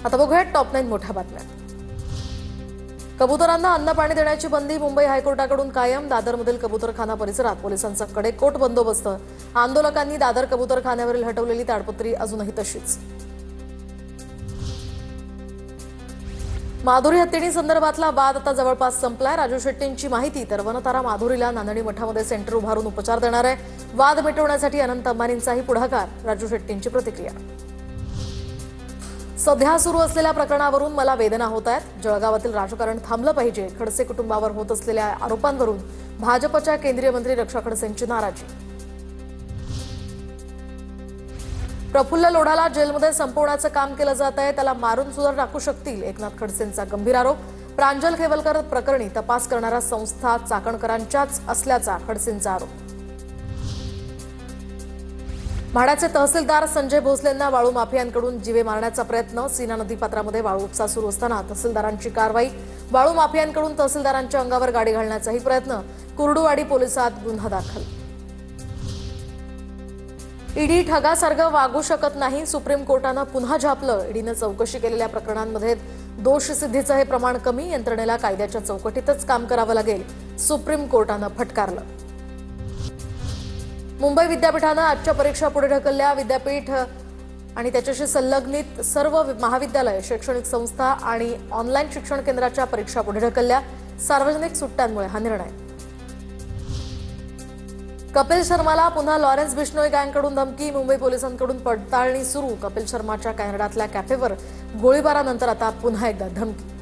आता बघूयात टॉप 9 मोठ्या बातम्या। कबुतरांना अन्न पाणी देण्याची बंदी मुंबई हायकोर्टाकडून कायम। दादरमधील कबुतरखाना परिसरात पोलिसांचा कडेकोट बंदोबस्त। आंदोलकांनी दादर कबुतरखान्यावरील हटवलेली ताडपत्री अजूनही तशीच। माधुरी हत्तीणी संदर्भातला वाद आता जवळपास संपलाय। राजू शेट्टींची माहिती तर वनतारा माधुरीला नांदणी मठामध्ये सेंटर उभारून उपचार देणार आहे। वाद मिटवण्यासाठी अनंत अंबानींचाही पुढाकार। राजू शेट्टींची प्रतिक्रिया। सध्या सुरू असलेल्या प्रकरणावरून मला वेदना होत आहेत। जळगावातील राजकारण थांबलं पाहिजे। खडसे कुटुंबावर होत असलेल्या आरोपांवरून भाजपच्या केंद्रीय मंत्री रक्षा खडसेंची नाराजी। प्रफुल्ल लोढाला जेलमध्ये संपवण्याचं काम केलं जात आहे। त्याला मारून सुद्धा टाकू शकतील, एकनाथ खडसेंचा गंभीर आरोप। प्रांजल खेवलकर प्रकरणी तपास करणाऱ्या संस्था चाकणकरांच्याच असल्याचा खडसेंचा आरोप। म्हाडाचे तहसीलदार संजय भोसलेंना वाळू माफियांकडून जीवे मारण्याचा प्रयत्न। सीना नदीपात्रामध्ये वाळू उपसा सुरू असताना तहसीलदारांची कारवाई। वाळू माफियांकडून तहसीलदारांच्या अंगावर गाडी घालण्याचाही प्रयत्न। कुर्डुवाडी पोलिसात गुन्हा दाखल। ईडी ठगासारखं वागू शकत नाही, सुप्रीम कोर्टानं पुन्हा झापलं। ईडीनं चौकशी केलेल्या प्रकरणांमध्ये दोषसिद्धीचं हे प्रमाण कमी। यंत्रणेला कायद्याच्या चौकटीतच काम करावं लागेल, सुप्रीम कोर्टानं फटकारलं। मुंबई विद्यापीठानं आजच्या परीक्षा पुढे ढकलल्या। विद्यापीठ आणि त्याच्याशी संलग्नित सर्व महाविद्यालय, शैक्षणिक संस्था आणि ऑनलाईन शिक्षण केंद्राच्या परीक्षा पुढे ढकलल्या। सार्वजनिक सुट्ट्यांमुळे हा निर्णय। कपिल शर्माला पुन्हा लॉरेन्स बिश्नोई गँगकडून धमकी। मुंबई पोलिसांकडून पडताळणी सुरू। कपिल शर्माच्या कॅनडातल्या कॅफेवर गोळीबारानंतर आता पुन्हा एकदा धमकी।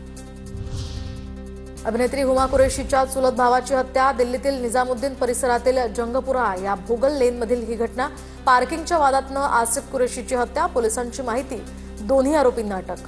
अभिनेत्री हुमा कुरेशीच्या चुलत भावाची हत्या। दिल्लीतील निजामुद्दीन परिसरातील जंगपुरा या भोगल लेनमधील ही घटना। पार्किंगच्या वादातनं आसिफ कुरेशीची हत्या। पोलिसांची माहिती, दोन्ही आरोपींना अटक।